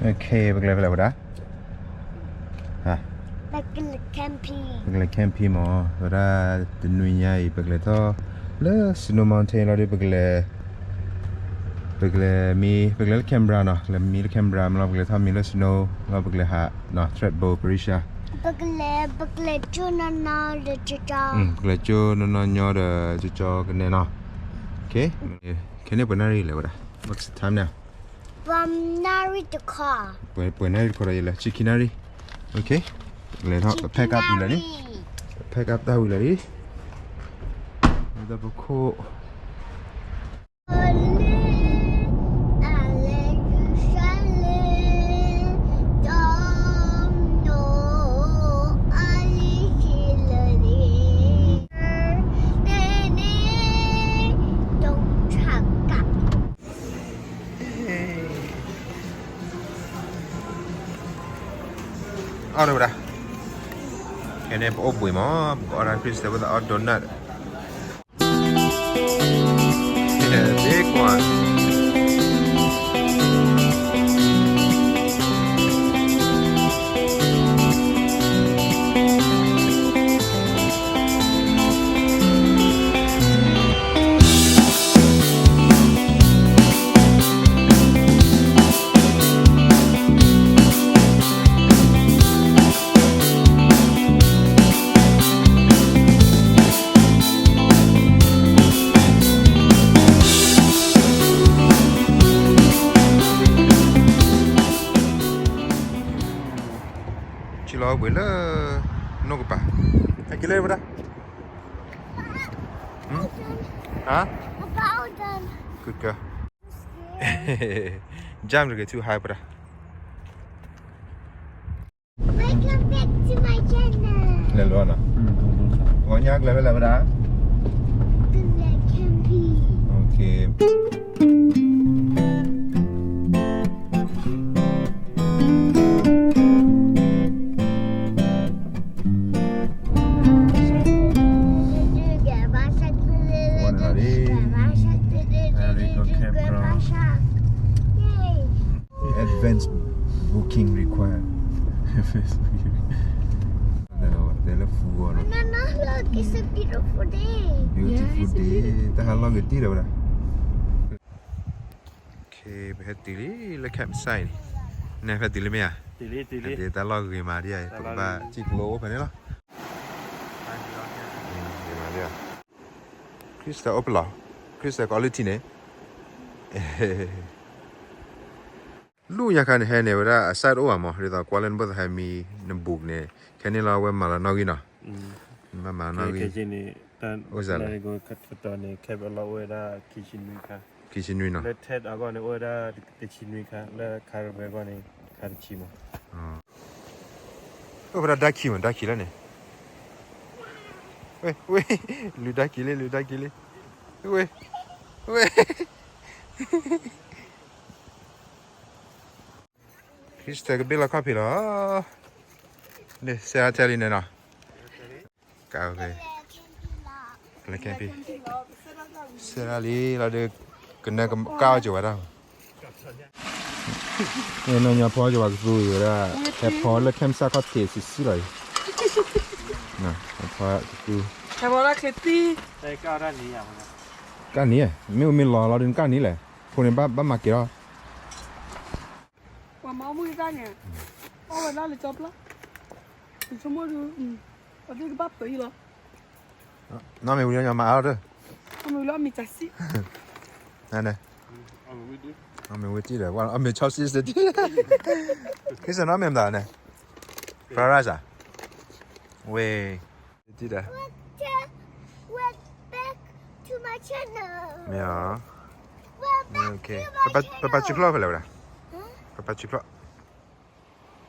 Okay, begla begla dah. Ha. Begla camping. Begla camping mo. Dah dunia ini begla tu. Le Snow Mountain lagi begla campground lah. Le mi campground lah begla tu mi le snow lah begla ha. Nah, threadbow Parisha. Begla cuna na de cuca. Begla cuna na de cuca kena nah. Okay. Kena benar ni le dah. What's the time now? Nari the car. Benar kau dah lah. Chikinari. Okay. Let's pack up dulu ni. Pack up dah dulu ni. Kita buku. Ada dah. Kena bui mah, orang Kristen pada ada donat. Yeah, big one. Lo bữa là nó có pa, hay cái này vậy? Hả? Good girl. Jam được cái too high vậy? Welcome back to my channel. Lên luôn à? Có nhắc lên vậy Begla camping. Okay. Ngarigo Campground. Advanced booking required. It's a beautiful day. Beautiful day. Dah how long itu dah? Okay, berhenti le campsite. Ni berhenti le meh? Tili. Dia dah log ke mana dia? Ba cik lo apa ni lah? Di mana dia? Krista apa lah? Krista quality ni. Lu yang kan ni dah asal orang mah dia tahu kualan buat kami nembuk ni. Kini lah orang malah nagi nah. Mama nagi. Kini dan Ngarigo Campground ni kabel awak kitchen ni nah. Le ted agak ni awak kitchen ni le kar agak ni kar cima. Oh, berada daki lah ni. Weh, lu daki le. Weh. Krista ke bela kapi lah. Ni sehat cari ni nah. Kau ke? Bela kapi. Serali ada kena kau je ada. Ni nanya apa je waktu tu ada. Apa le kamsa kau tiada sisi lah. Nah, apa tu? Kamera klippi. Saya kau ada ni yang mana? Kan ni mi la din kan ni le. Kau ni ba makira. Wa mau mu kan ya. Oh, na le job la. Ni semua tu. Ada ke bab tu lah. Nama ulian yang mahal tu. Kamu lah mi casi. Nana. Nama ulian dah. Wah, ambil casi sedih. Kisah nama yang dah ne. Farasa. Weh. Tidak. Welcome back to my channel. Ya. Welcome Okay. to my Papa cukup apa lah? Papa cukup.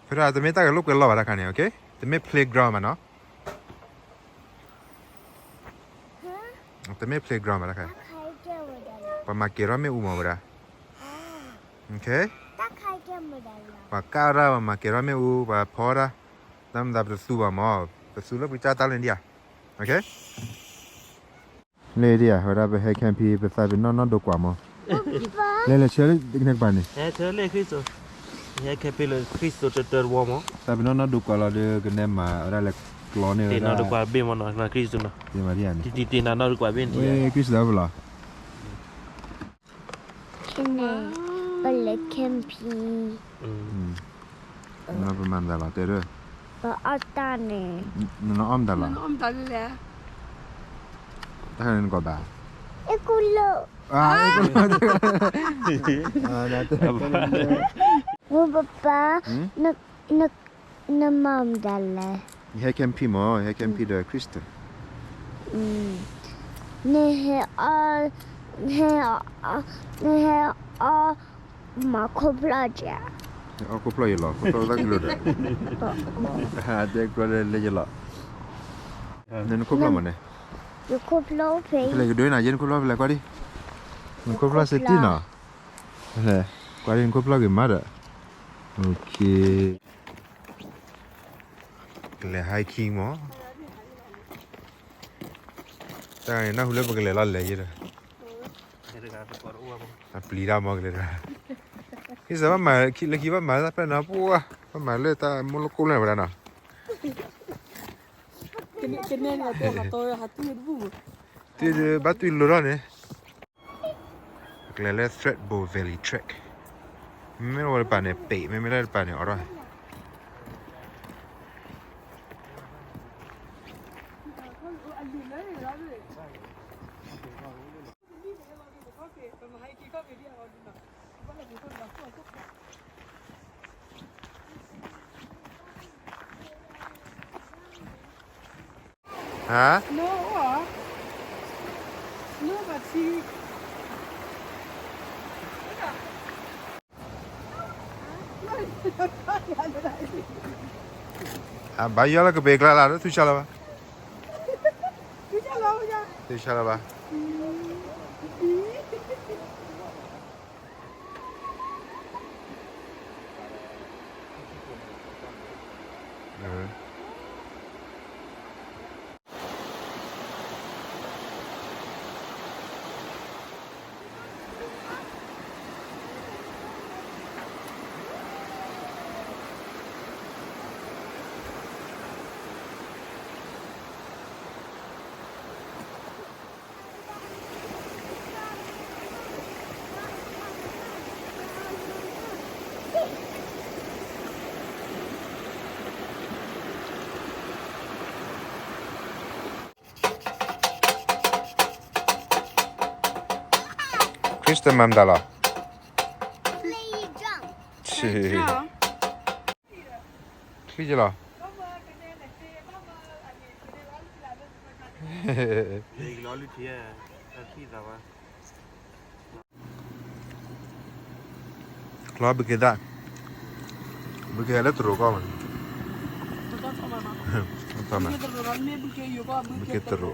Fira, tu meta kalau kalau ada kan ya, okay? Tu me playground mana? Tu me playground mana kan? Pemakaian me umur berapa? Okay? Tak kaya modal. Pakara pemakaian me pora. Nam dah bersuah mau. Bersuah bicara talan dia. Okay? Le dia, berapa hari campi besar non dua kuam mau. Le ceri nak bani. Terlebih itu. Ya que pelo Cristo te uomo. Tapi non do qua la de che ne ma ora le clone Te na do qua ben mo na Cristo na. Di Mariani. Ti na do qua ben ti. Cristo da là. Kene. Bale kempi. Non per mandala te re. Ba atane. Non am dalla. Nó ông tận là Ta non go ba. Ekulo. Na te. Wo papa. Na mam dalle. He campi mo, he campi de Cristo. Ne he a ma koplaja. Aku play lo, aku play lagi lo dah. Ada keluar lagi lo. Nen kau play mana? Yo koplo pe. Lagi dua nak jen kau play lagi kau di. Kau play seti na. Leh, kau di kau play gimana? Okay. Leh hiking mo. Tapi nak hulur pergi leh lalu je dah. Pelira mo ke dah. Kisah apa mal, lagi apa mal apa nak buat? Apa mal le ta mulu kau le berana. cái nên là tôi hạt tôi được vui. Tu batu lura ni. Kelele Threadbow Valley Trek. Memang ada pane pe, memang ada pane orang. Hah? Nó à? Nó mà chi? Bayar lah ke begla lah, tu cakap apa? Cứ cho lâu nha. Tu cakap apa? Kristen Mandala. Play jump. Cih. Kiri je lah. Lalu dia nanti dah. Kalau begitu, begitu ada teruk kau man. Apa man? Begitu teruk.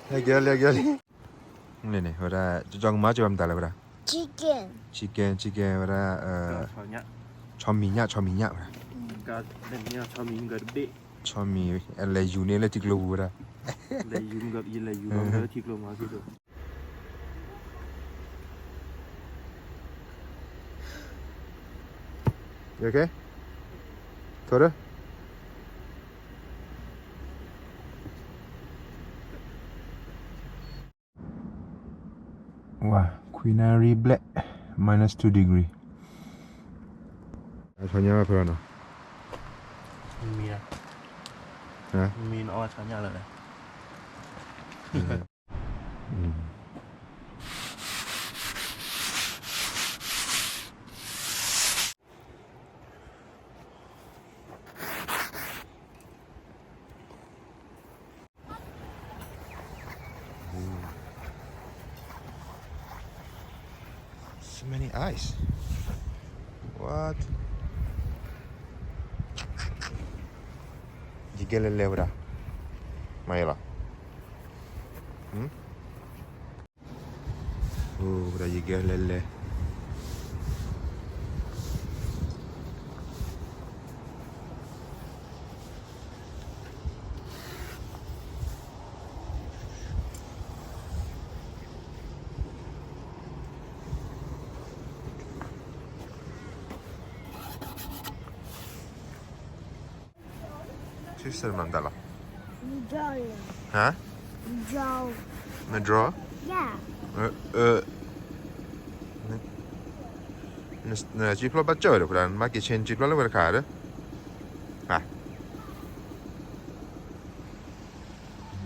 Lagi. Ni ni, orang jang macam apa dah lah, Chicken. Chicken, orang Soalnya chom minyak, orang. kat dan ni macam minggu gede. Chom mi, LU ni lah tiklo orang. Layu gak ye layu gak tiklo mah gitu. You okay? Tora? Wah, Quinary Black -2 degree. Soalnya apa berana? Mi lah. Hah? Mi nak awak tanya lah. So many ice. What? Jika lele berah. Mailah. Berah jika lele. Krista mandala. Doll. Huh? Doll. The draw? Yeah. Nè, chỉ lo bắt chơi được rồi, mà cái trên chỉ lo lấy vật cả đó. À.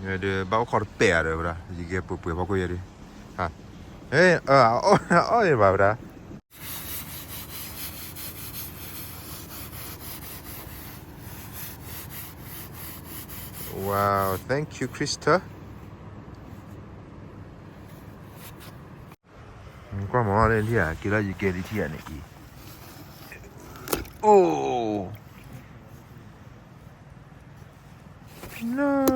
Nè, để bao khó bẻ được rồi, gì cái bự bao nhiêu đi. À. Ê, ôi vào đó. Wow, thank you, Krista. Qua món lên thì à, kia là gì kia đi thì à này. Oh. No.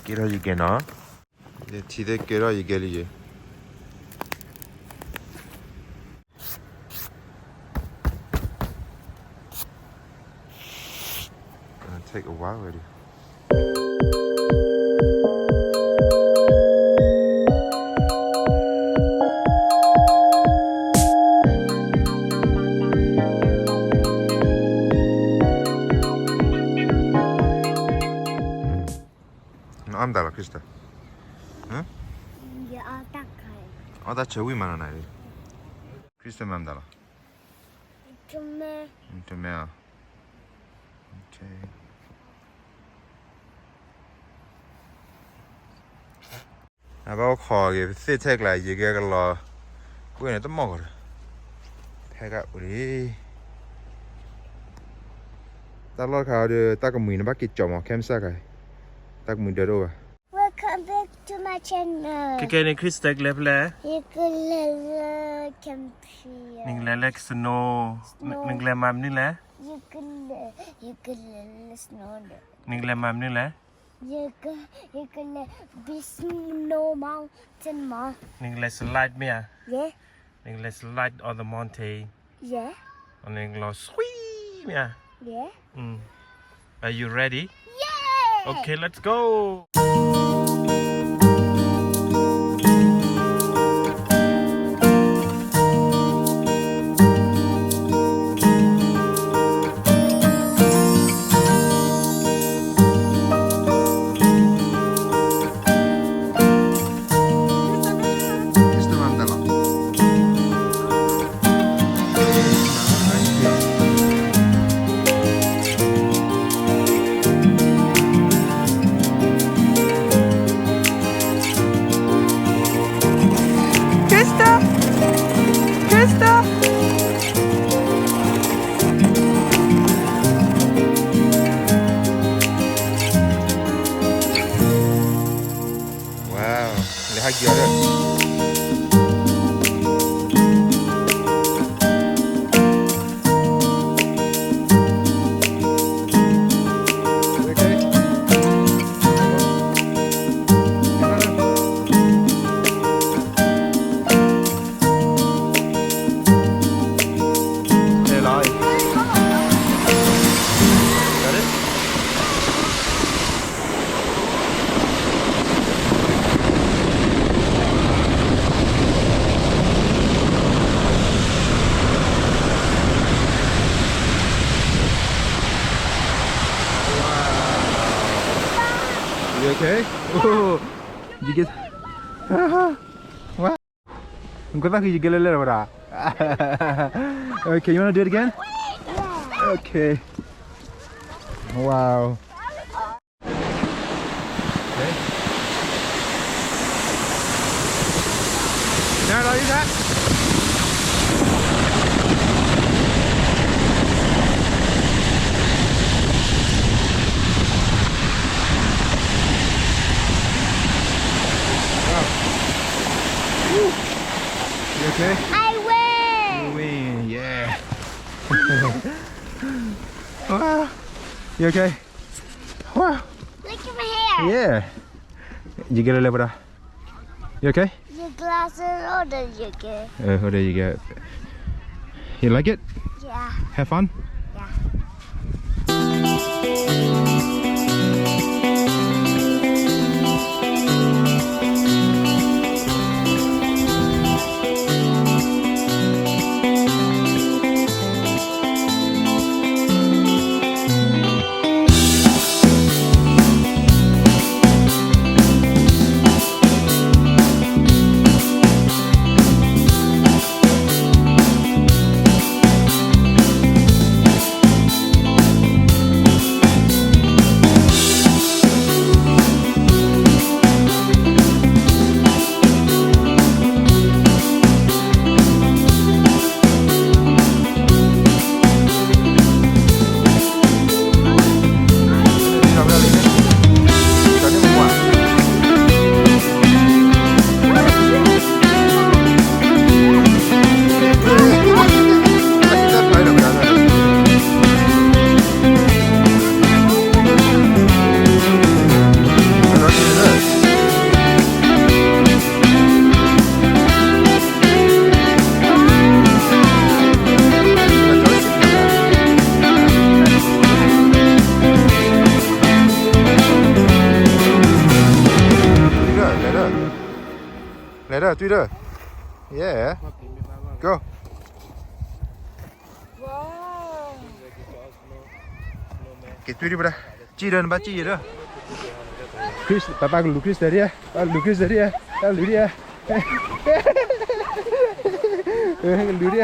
Kia là gì kia nó? Thì thế kia là gì kia đi. Take a while already. Nó ăn đã là Krista. Hả? Yeah, that kind. 다 재우기만 하나 해. Krista ăn đã là. 좀 좀 매야. 오케이. 아빠 거기 세택 라 이게 걸로 그거는 또 먹어라. 배가 우리 딸로 가도 딱 문이 밖에 좀 캠사가 딱 문 들어와. Welcome back to my channel. Cái này Krista lép lẽ. Ukulele campground. Mình lẽ lẽ snow. Mình lẽ mắm nữa lẽ. Ukulele snow. Mình lẽ mắm nữa lẽ. Ukulele be snow mountain ma. Mình lẽ slide mẹ. Yeah. Mình lẽ slide on the mountain. Yeah. Mình lẽ swing mẹ. Yeah. Are you ready? Yeah. Okay, let's go. Krista mandala. Krista! Wow, lihat gila. You okay? Oh, you get. What? Kau tak kerja gelala pada? Okay, you wanna do it again? Yeah. Okay. Wow. Okay. Now, do that. You okay? I win. You win, yeah. Wow. You okay? Wow. Look at my hair. Yeah. You get a little bit. You okay? Your glasses older, you get. Oh, there you go. You like it? Yeah. Have fun? 对的 yeah go Wow. cái tuy đi bữa chi đơn ba chi gì đó Chris ba lù Chris đấy đi lù Chris đấy đi lù đi lù đi